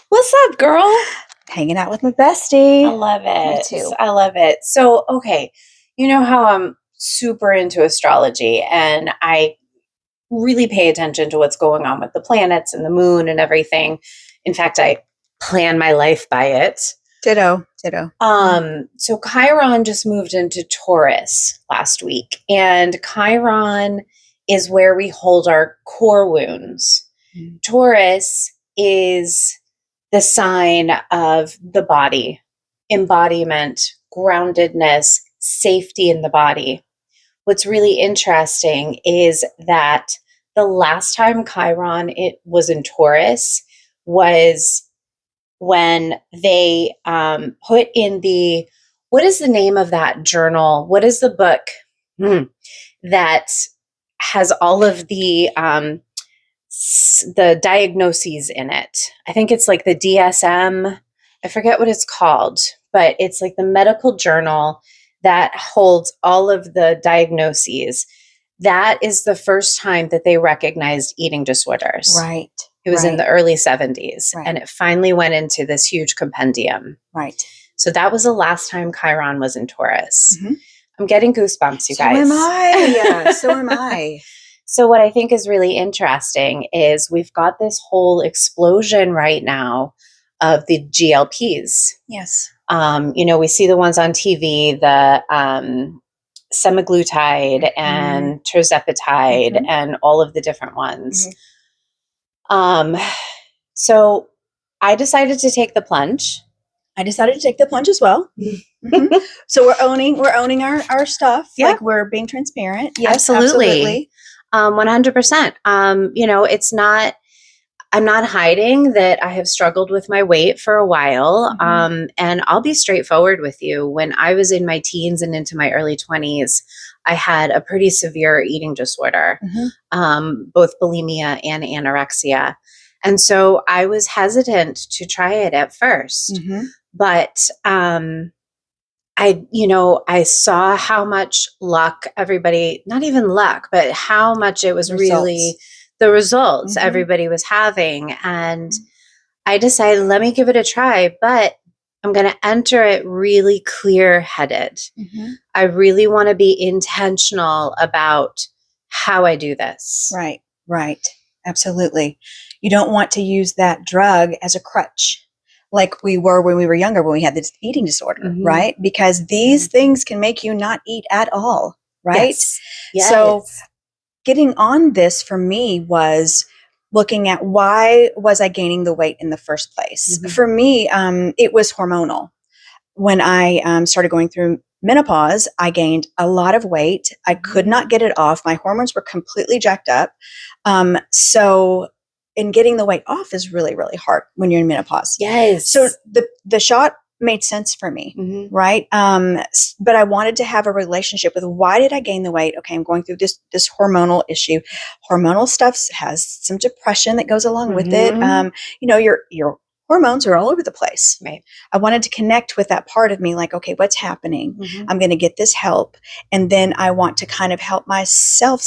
What's up, girl? Hanging out with my bestie. I love Me it. too. I love it. So, okay, you know how I'm super into astrology and I really pay attention to what's going on with the planets and the moon and everything. In fact, I plan my life by it. Ditto. So Chiron just moved into Taurus last week, and Chiron is where we hold our core wounds. Taurus is the sign of the body, embodiment, groundedness, safety in the body. What's really interesting is that the last time Chiron it was in Taurus was when they put in what is the name of that journal? What is the book that has all of the diagnoses in it? I think it's like the DSM. I forget what it's called, but it's like the medical journal that holds all of the diagnoses. That is the first time that they recognized eating disorders. Right. It was in the early 70s, Right. and it finally went into this huge compendium. Right. So that was the last time Chiron was in Taurus. Mm-hmm. I'm getting goosebumps, you guys. So am I. So am I. So what I think is really interesting is we've got this whole explosion right now of the GLPs. Yes. We see the ones on TV, the semaglutide and tirzepatide and all of the different ones. So I decided to take the plunge. I decided to take the plunge as well. So we're owning our stuff. Yeah. Like we're being transparent. Yes, absolutely. 100%. It's not, I'm not hiding that I have struggled with my weight for a while. And I'll be straightforward with you. When I was in my teens and into my early 20s, I had a pretty severe eating disorder, both bulimia and anorexia. And so I was hesitant to try it at first, but I saw how much luck everybody, not even luck, but how much it was really the results everybody was having. And I decided, let me give it a try, but I'm going to enter it really clear-headed. I really want to be intentional about how I do this. Right. Absolutely. You don't want to use that drug as a crutch like we were when we were younger, when we had this eating disorder, right? Because these things can make you not eat at all, right? Yes. So getting on this for me was looking at why was I gaining the weight in the first place? For me, it was hormonal. When I started going through menopause, I gained a lot of weight. I could not get it off. My hormones were completely jacked up. And getting the weight off is really, really hard when you're in menopause. Yes. So the shot made sense for me, right? But I wanted to have a relationship with why did I gain the weight? Okay, I'm going through this hormonal issue. Hormonal stuff has some depression that goes along with it. Your hormones are all over the place. Right. I wanted to connect with that part of me, like, okay, what's happening? I'm going to get this help. And then I want to kind of help myself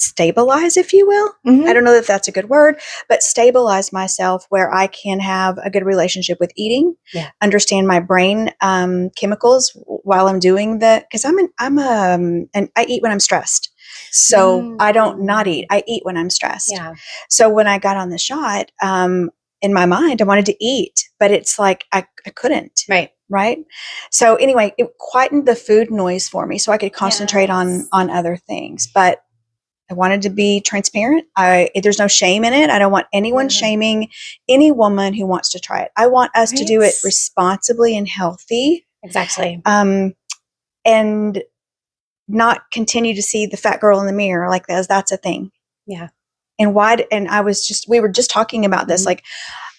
stabilize, if you will. I don't know if that's a good word, but stabilize myself where I can have a good relationship with eating, understand my brain chemicals while I'm doing because and I eat when I'm stressed. So I don't not eat. I eat when I'm stressed. Yeah. So when I got on the shot, in my mind, I wanted to eat, but it's like I couldn't. Right. So anyway, it quietened the food noise for me so I could concentrate on other things. But I wanted to be transparent. There's no shame in it. I don't want anyone shaming any woman who wants to try it. I want us to do it responsibly and healthy. Exactly. And not continue to see the fat girl in the mirror like that's a thing. Yeah. And we were just talking about this. Like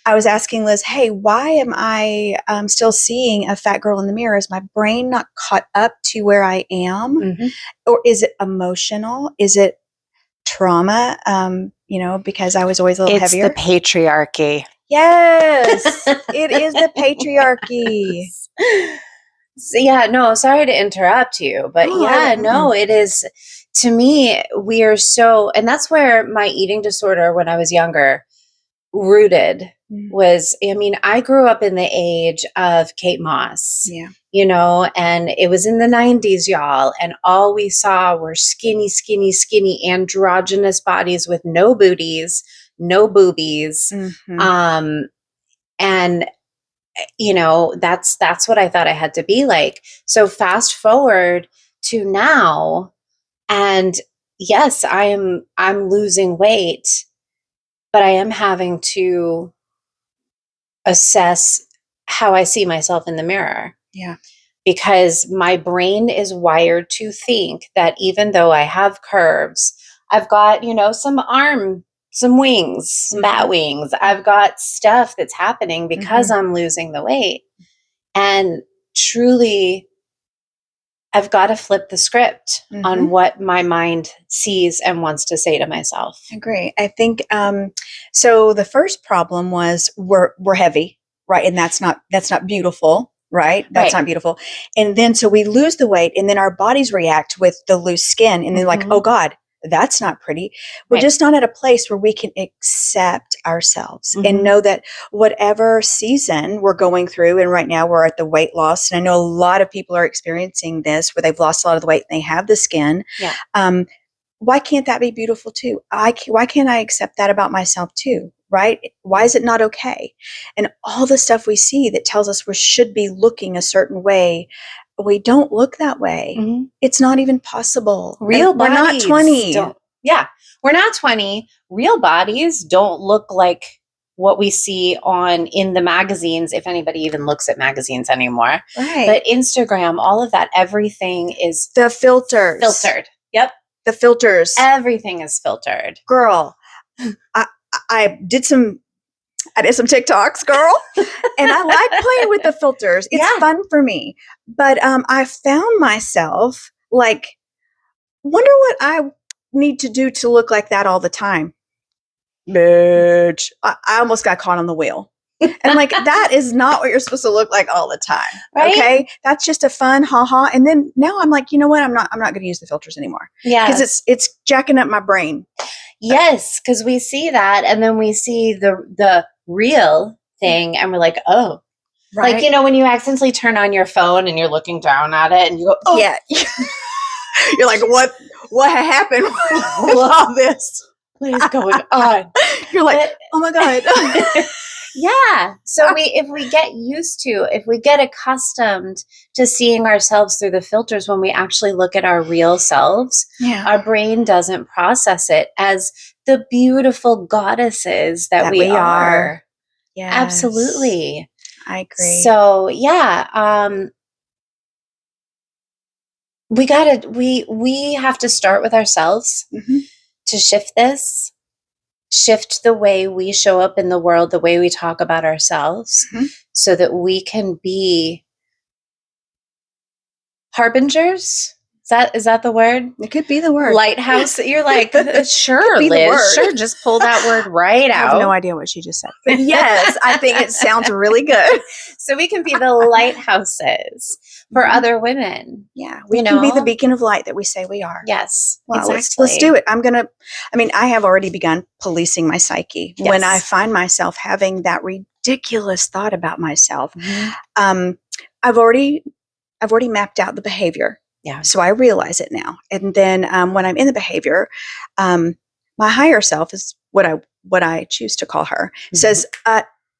I was asking Liz, hey, why am I still seeing a fat girl in the mirror? Is my brain not caught up to where I am? Or is it emotional? Is it trauma, because I was always a little heavier. It's the patriarchy. Yes, it is the patriarchy. So, sorry to interrupt you, but it is, to me, we are so, and that's where my eating disorder when I was younger rooted, was, I mean, I grew up in the age of Kate Moss, you know, and it was in the 90s, y'all. And all we saw were skinny, skinny, skinny androgynous bodies with no booties, no boobies. And you know, that's what I thought I had to be like. So fast forward to now, and yes, I'm losing weight, but I am having to assess how I see myself in the mirror. Yeah. Because my brain is wired to think that even though I have curves, I've got, you know, some wings, some bat wings. I've got stuff that's happening because I'm losing the weight. And truly, I've got to flip the script on what my mind sees and wants to say to myself. I agree. I think, so the first problem was we're heavy, right? And that's not beautiful, right? That's not beautiful. And then, so we lose the weight and then our bodies react with the loose skin and then like, oh God, that's not pretty. We're just not at a place where we can accept ourselves and know that whatever season we're going through, and right now we're at the weight loss. And I know a lot of people are experiencing this where they've lost a lot of the weight and they have the skin. Yeah. Why can't that be beautiful too? Why can't I accept that about myself too? Right? Why is it not okay? And all the stuff we see that tells us we should be looking a certain way, we don't look that way. It's not even possible. Real bodies. We're not 20. We're not 20. Real bodies don't look like what we see in the magazines, if anybody even looks at magazines anymore. Right. But Instagram, all of that, everything is the filters. Filtered. Yep. The filters. Everything is filtered. Girl, I did some TikToks, girl, and I like playing with the filters. It's fun for me. But I found myself like, wonder what I need to do to look like that all the time. Bitch. I almost got caught on the wheel. And I'm like, that is not what you're supposed to look like all the time. Right? Okay. That's just a fun ha. And then now I'm like, you know what? I'm not going to use the filters anymore. Yeah. Because it's jacking up my brain. Yes. Because we see that. And then we see the real thing and we're like, oh, right. Like, you know, when you accidentally turn on your phone and you're looking down at it and you go, oh, yeah. You're like, what happened with all this? What is going on? You're like, oh my God. Yeah. So if we get accustomed to seeing ourselves through the filters, when we actually look at our real selves, our brain doesn't process it as the beautiful goddesses that we are. Yeah. Absolutely. I agree. So we have to start with ourselves to shift this. Shift the way we show up in the world, the way we talk about ourselves, so that we can be harbingers. Is that the word? It could be the word. Lighthouse. You're like, sure, Liz. Sure, just pull that word right out. I have no idea what she just said. But yes, I think it sounds really good. So we can be the lighthouses for other women. Yeah, we can be the beacon of light that we say we are. Yes, well, exactly. Let's do it. I have already begun policing my psyche. Yes. When I find myself having that ridiculous thought about myself, I've already mapped out the behavior. Yeah. So I realize it now. And then when I'm in the behavior, my higher self is what I choose to call her, says,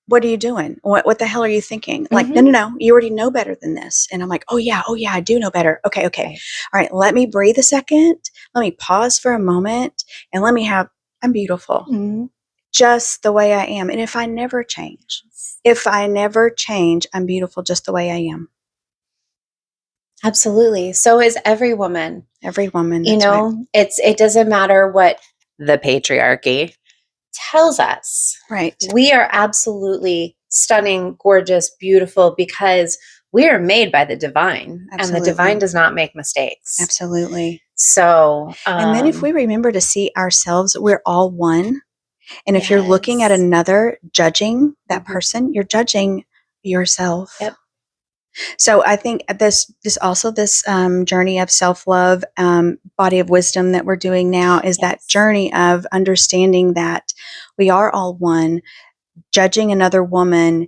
what are you doing? What the hell are you thinking? Like, no, you already know better than this. And I'm like, oh yeah, I do know better. Okay. Right. All right. Let me breathe a second. Let me pause for a moment and I'm beautiful just the way I am. And if I never change, I'm beautiful just the way I am. Absolutely. So is every woman. Every woman. You know, right. It doesn't matter what the patriarchy tells us. Right. We are absolutely stunning, gorgeous, beautiful because we are made by the divine. Absolutely. And the divine does not make mistakes. Absolutely. So, and then if we remember to see ourselves, we're all one. And if you're looking at another, judging that person, you're judging yourself. Yep. So I think this journey of self-love, body of wisdom that we're doing now is that journey of understanding that we are all one. judging another woman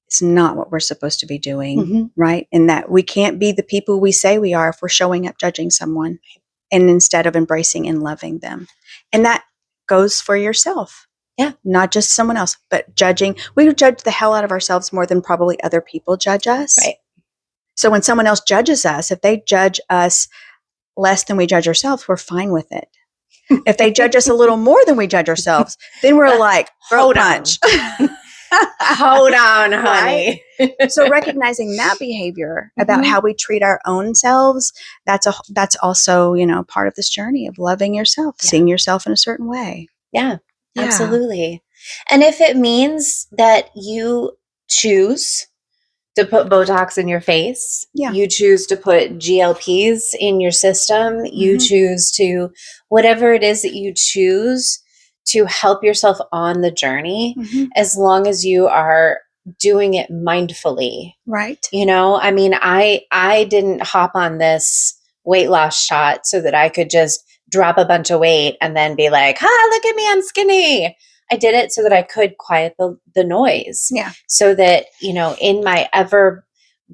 is not what we're supposed to be doing, right? And that we can't be the people we say we are if we're showing up judging someone and instead of embracing and loving them. And that goes for yourself. Yeah. Not just someone else, but judging. We judge the hell out of ourselves more than probably other people judge us. Right. So when someone else judges us, if they judge us less than we judge ourselves, we're fine with it. If they judge us a little more than we judge ourselves, then we're like, Hold punch. Hold on, honey. Right? So recognizing that behavior about how we treat our own selves, that's also, part of this journey of loving yourself, seeing yourself in a certain way. Yeah, absolutely. And if it means that you choose to put Botox in your face, you choose to put GLPs in your system, you choose to, whatever it is that you choose to help yourself on the journey, as long as you are doing it mindfully. Right. I mean, I didn't hop on this weight loss shot so that I could just drop a bunch of weight and then be like, look at me, I'm skinny. I did it so that I could quiet the noise. Yeah. So that, in my ever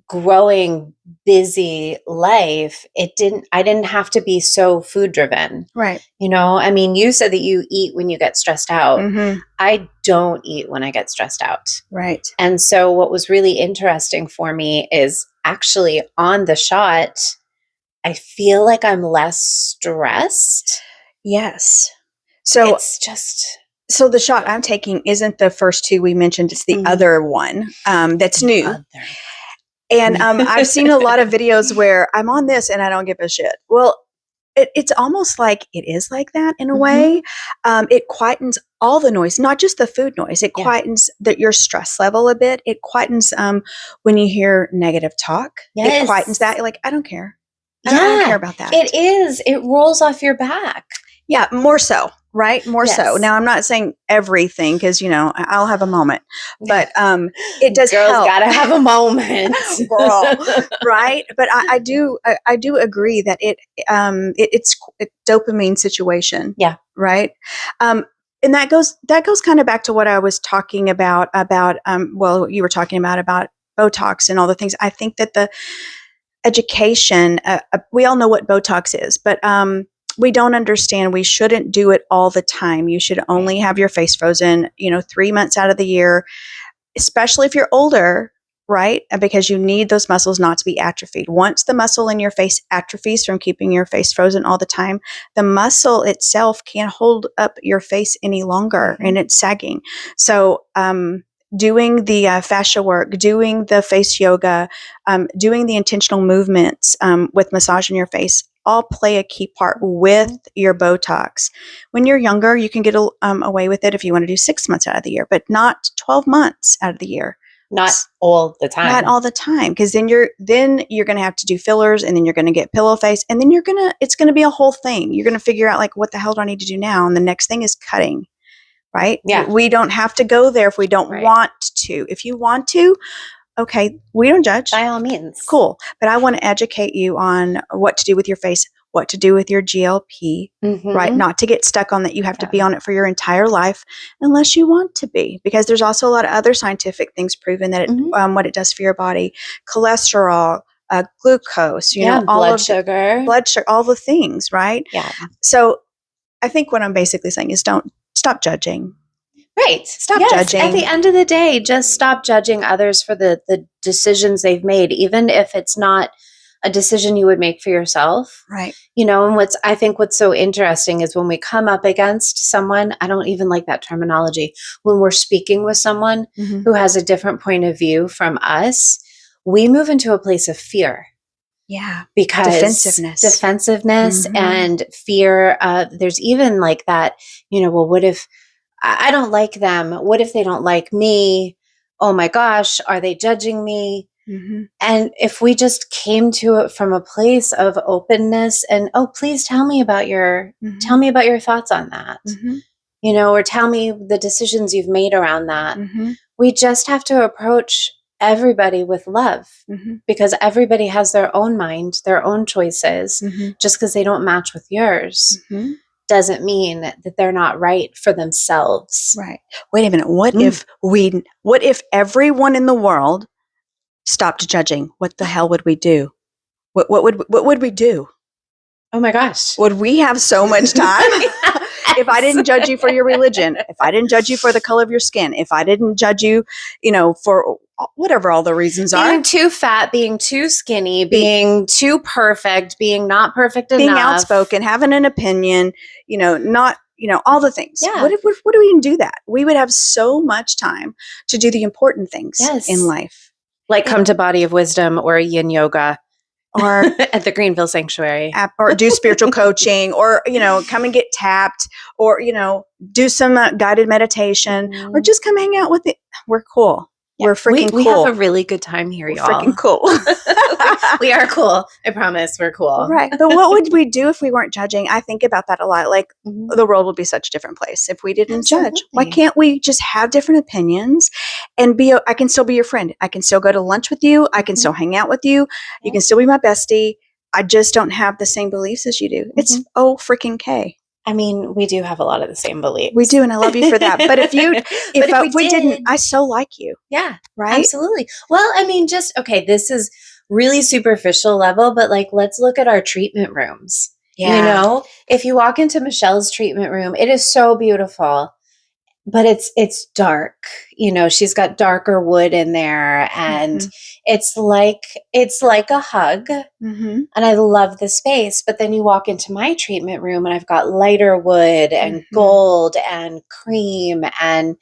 growing busy life, I didn't have to be so food driven. Right. I mean, you said that you eat when you get stressed out. I don't eat when I get stressed out. Right. And so what was really interesting for me is actually on the shot, I feel like I'm less stressed. Yes. So it's just... So the shot I'm taking isn't the first two we mentioned. It's the other one that's new. And I've seen a lot of videos where I'm on this and I don't give a shit. Well, it's almost like it is like that in a way. It quietens all the noise, not just the food noise. It quietens your stress level a bit. It quietens when you hear negative talk. It quietens that. You're like, I don't care. I don't care about that. It is. It rolls off your back. Yeah, more so. Right? More so. Now, I'm not saying everything because, I'll have a moment, but it does Girls help. gotta have a moment. Girl, right? But I do agree that it's a dopamine situation. Yeah. Right? And that goes kind of back to what I was talking about you were talking about Botox and all the things. I think that the education, we all know what Botox is, but we don't understand we shouldn't do it all the time. You should only have your face frozen, 3 months out of the year, especially if you're older, right? Because you need those muscles not to be atrophied. Once the muscle in your face atrophies from keeping your face frozen all the time, the muscle itself can't hold up your face any longer and it's sagging. So, doing the fascia work, doing the face yoga, doing the intentional movements with massaging your face, all play a key part with your Botox. When you're younger, you can get away with it if you want to do 6 months out of the year, but not 12 months out of the year. Not all the time. Not all the time, because then you're going to have to do fillers, and then you're going to get pillow face, and then it's going to be a whole thing. You're going to figure out like, what the hell do I need to do now? And the next thing is cutting. Right? Yeah. We don't have to go there if we don't want to. If you want to, okay, we don't judge. By all means. Cool. But I want to educate you on what to do with your face, what to do with your GLP, right? Not to get stuck on that. You have to be on it for your entire life unless you want to be, because there's also a lot of other scientific things proven that what it does for your body, cholesterol, glucose, blood sugar, all the things, right? Yeah. So I think what I'm basically saying is don't stop judging. Right. Stop judging. At the end of the day, just stop judging others for the decisions they've made, even if it's not a decision you would make for yourself. Right. And I think what's so interesting is when we come up against someone, I don't even like that terminology, when we're speaking with someone who has a different point of view from us, we move into a place of fear. Yeah. Because defensiveness and fear. There's even like that, well, what if I don't like them? What if they don't like me? Oh my gosh, are they judging me? And if we just came to it from a place of openness and, oh, please tell me about your thoughts on that, or tell me the decisions you've made around that. We just have to approach everybody with love because everybody has their own mind, their own choices, just because they don't match with yours. doesn't mean that they're not right for themselves. Right. Wait a minute. What if everyone in the world stopped judging? What the hell would we do? What would we do? Oh my gosh. Would we have so much time? If I didn't judge you for your religion, if I didn't judge you for the color of your skin, if I didn't judge you, for whatever all the reasons are. Being too fat, being too skinny, being too perfect, being not perfect enough. Being outspoken, having an opinion, not, all the things. Yeah. What if we didn't do that? We would have so much time to do the important things in life. Like come to Body of Wisdom or yin yoga. Or at the Greenville Sanctuary. Or do spiritual coaching, or, come and get tapped, or, do some guided meditation, or just come hang out with it. We're cool. Yeah. We're freaking cool. We have a really good time here, y'all. Freaking cool. We are cool. I promise we're cool. Right. But what would we do if we weren't judging? I think about that a lot. Like the world would be such a different place if we didn't judge. Why can't we just have different opinions and I can still be your friend. I can still go to lunch with you. I can still hang out with you. You can still be my bestie. I just don't have the same beliefs as you do. It's freaking K. I mean, we do have a lot of the same beliefs. We do, and I love you for that. But if we didn't, I so like you. Yeah, right? Absolutely. Well, I mean, this is really superficial level, but like, let's look at our treatment rooms. Yeah. If you walk into Michelle's treatment room, it is so beautiful, but it's dark. She's got darker wood in there, and it's like a hug. And I love the space. But then you walk into my treatment room, and I've got lighter wood and gold and cream, and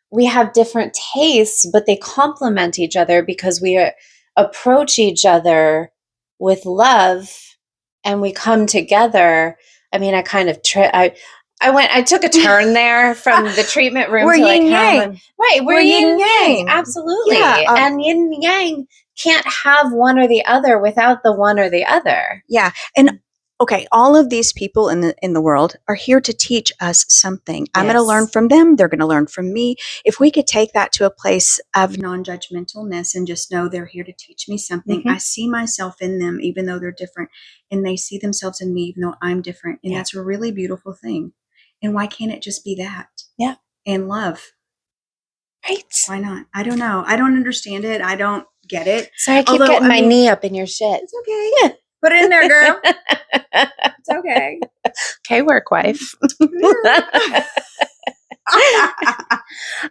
we have different tastes, but they complement each other because we approach each other with love, and we come together. I mean, I kind of I took a turn there from the treatment room. We're to yin yang. Right. We're yin yang. yang. Absolutely. Yeah, and yin yang can't have one or the other without the one or the other. Yeah. And okay, all of these people in the world are here to teach us something. I'm going to learn from them. They're going to learn from me. If we could take that to a place of non-judgmentalness and just know they're here to teach me something, I see myself in them, even though they're different, and they see themselves in me, even though I'm different. And that's a really beautiful thing. And why can't it just be that? Yeah. And love. Right. Why not? I don't know. I don't understand it. I don't get it. Sorry, I keep getting my knee up in your shit. It's okay. Yeah. Put it in there, girl. It's okay. Okay, work wife. But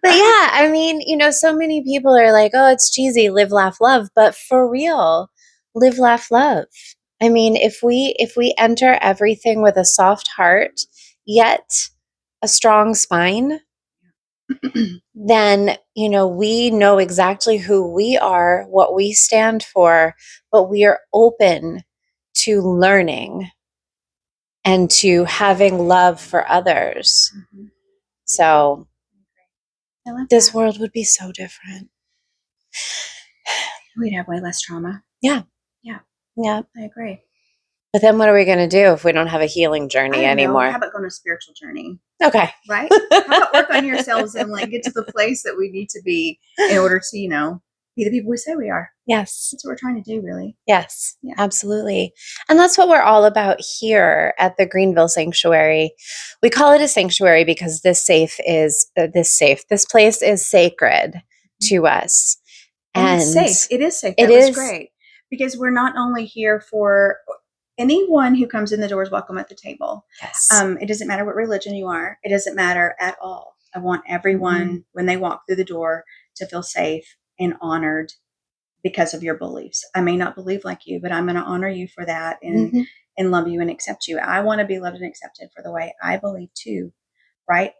yeah, I mean, so many people are like, oh, it's cheesy, live, laugh, love. But for real, live, laugh, love. I mean, if we enter everything with a soft heart, yet a strong spine, then, we know exactly who we are, what we stand for, but we are open to learning and to having love for others. So this world would be so different. We'd have way less trauma. Yeah. I agree. But then what are we going to do if we don't have a healing journey anymore? How about going on a spiritual journey? Okay. Right? How about work on yourselves and get to the place that we need to be in order to, be the people we say we are. Yes. That's what we're trying to do, really. Yes, absolutely. And that's what we're all about here at the Greenville Sanctuary. We call it a sanctuary because this place is sacred to us. And it's safe. It is safe. That was great. Because we're not only here for anyone who comes in the door is welcome at the table. Yes. It doesn't matter what religion you are. It doesn't matter at all. I want everyone, when they walk through the door, to feel safe and honored because of your beliefs. I may not believe like you, but I'm going to honor you for that and love you and accept you. I want to be loved and accepted for the way I believe too, right?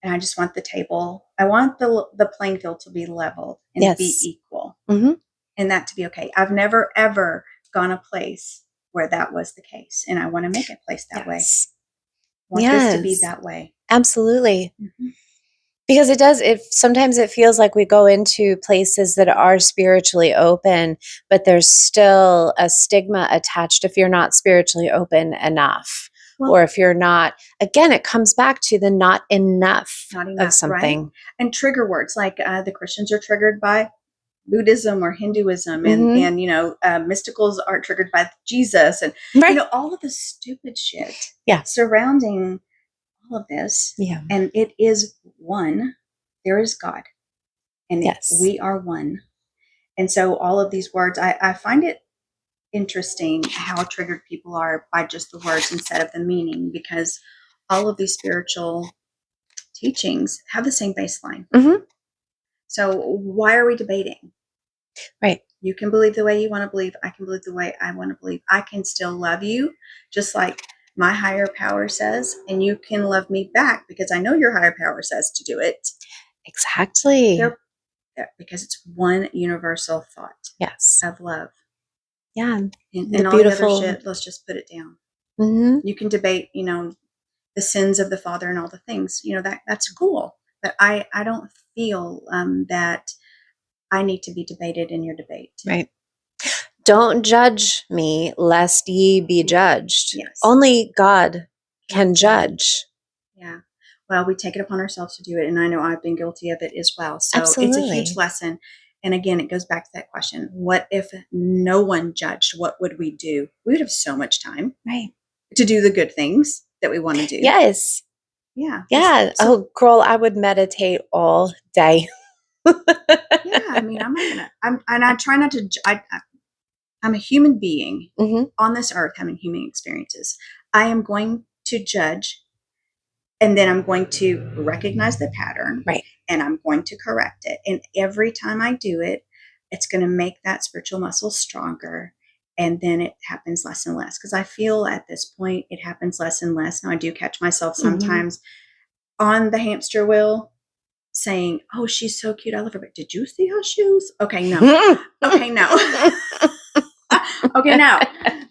And I just want the table. I want the playing field to be leveled and be equal, and that to be okay. I've never ever gone a place where that was the case, and I want to make a place that way. I want this to be that way. Absolutely. Because sometimes it feels like we go into places that are spiritually open, but there's still a stigma attached if you're not spiritually open enough. Or if you're not, again, it comes back to the not enough of something. Right? And trigger words like the Christians are triggered by Buddhism or Hinduism, and you know, mysticals are triggered by Jesus, and Right. you know, all of the stupid shit Yeah. surrounding all of this. Yeah. And it is one. There is God, and Yes. we are one. And so all of these words, I find it interesting how triggered people are by just the words instead of the meaning, because all of these spiritual teachings have the same baseline. Mm-hmm. So why are we debating? Right. You can believe the way you want to believe. I can believe the way I want to believe. I can still love you just like my higher power says, and you can love me back because I know your higher power says to do it. Exactly. Because it's one universal thought. Yes. Of love. Yeah. And all the other shit, let's just put it down. Mm-hmm. You can debate, you know, the sins of the father and all the things, you know, that's cool. But I don't feel that I need to be debated in your debate. Right. Don't judge me lest ye be judged. Yes. Only God can judge. Yeah. Well, we take it upon ourselves to do it. And I know I've been guilty of it as well. So Absolutely. It's a huge lesson. And again, it goes back to that question. What if no one judged? What would we do? We would have so much time. Right. To do the good things that we want to do. Yes. Yeah. Yeah. So, girl, I would meditate all day. Yeah. I mean, I try not to, I'm a human being on this earth having human experiences. I am going to judge, and then I'm going to recognize the pattern. Right. And I'm going to correct it. And every time I do it, it's going to make that spiritual muscle stronger. And then it happens less and less. Because I feel at this point, it happens less and less. Now I do catch myself sometimes on the hamster wheel saying, oh, she's so cute. I love her. But did you see her shoes? Okay, no. Okay, no. Okay, no.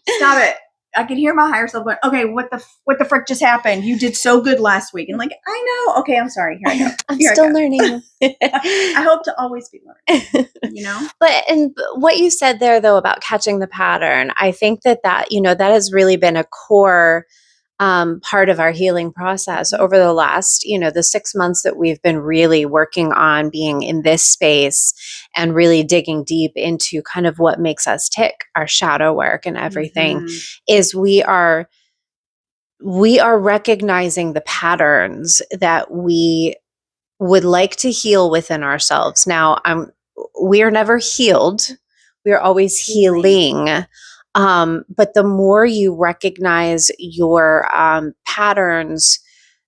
Stop it. I can hear my higher self going, okay, what the frick just happened? You did so good last week. And like, I know. Okay, I'm sorry. Here I go. I'm still learning. I hope to always be learning, you know? And what you said there, though, about catching the pattern, I think that, you know, that has really been a core part of our healing process over the last, you know, the 6 months that we've been really working on being in this space and really digging deep into kind of what makes us tick, our shadow work and everything, is we are recognizing the patterns that we would like to heal within ourselves. Now, we are never healed. We are always healing. But the more you recognize your patterns,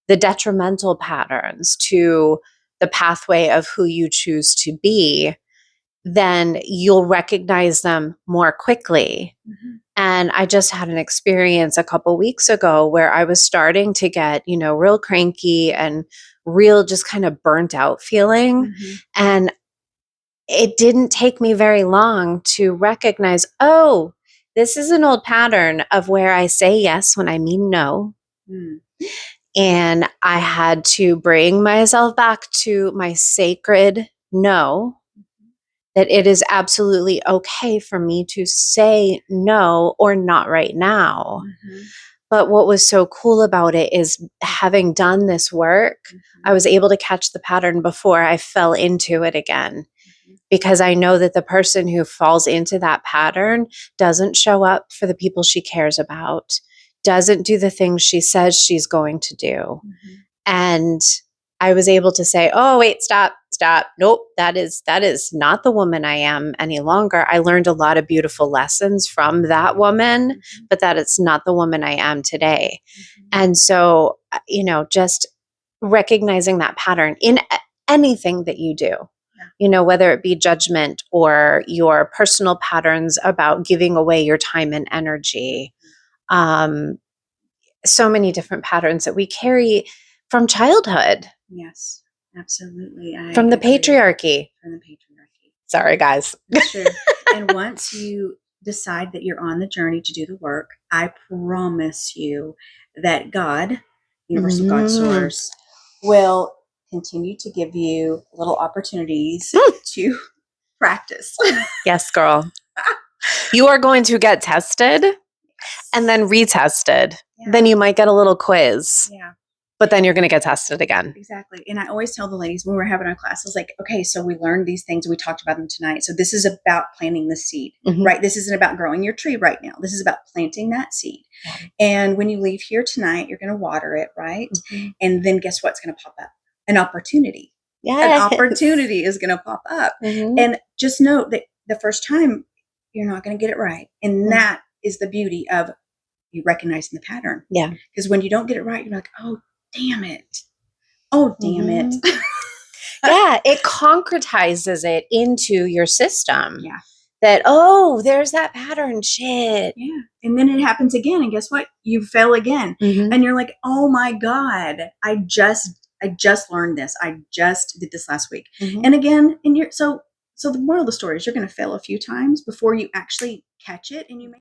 the detrimental patterns to the pathway of who you choose to be, then you'll recognize them more quickly. And I just had an experience a couple weeks ago where I was starting to get, you know, real cranky and real just kind of burnt out feeling. And it didn't take me very long to recognize, oh, this is an old pattern of where I say yes when I mean no. And I had to bring myself back to my sacred no, that it is absolutely okay for me to say no or not right now. But what was so cool about it is having done this work, I was able to catch the pattern before I fell into it again. Because I know that the person who falls into that pattern doesn't show up for the people she cares about, doesn't do the things she says she's going to do. And I was able to say, oh, wait, stop. Nope, that is not the woman I am any longer. I learned a lot of beautiful lessons from that woman, but that it's not the woman I am today. And so, you know, just recognizing that pattern in anything that you do. You know, whether it be judgment or your personal patterns about giving away your time and energy. So many different patterns that we carry from childhood. Yes, absolutely. From the patriarchy. From the patriarchy. Sorry, guys. That's true. And once you decide that you're on the journey to do the work, I promise you that God, Universal God Source, will continue to give you little opportunities to practice. Yes, girl. You are going to get tested and then retested. Then you might get a little quiz. Yeah. But then you're going to get tested again. Exactly. And I always tell the ladies when we're having our class, I was like, okay, so we learned these things. We talked about them tonight. So this is about planting the seed, right? This isn't about growing your tree right now. This is about planting that seed. Yeah. And when you leave here tonight, you're going to water it, right? And then guess what's going to pop up? An opportunity. Yes. An opportunity is going to pop up. And just note that the first time you're not going to get it right. And that is the beauty of you recognizing the pattern. Yeah. Because when you don't get it right, you're like, oh, damn it. Oh, damn it. Yeah, it concretizes it into your system. Yeah. That, oh, there's that pattern. Shit. Yeah. And then it happens again. And guess what? You fell again. And you're like, oh my God, I just learned this. I just did this last week. And again, and so the moral of the story is you're going to fail a few times before you actually catch it and you may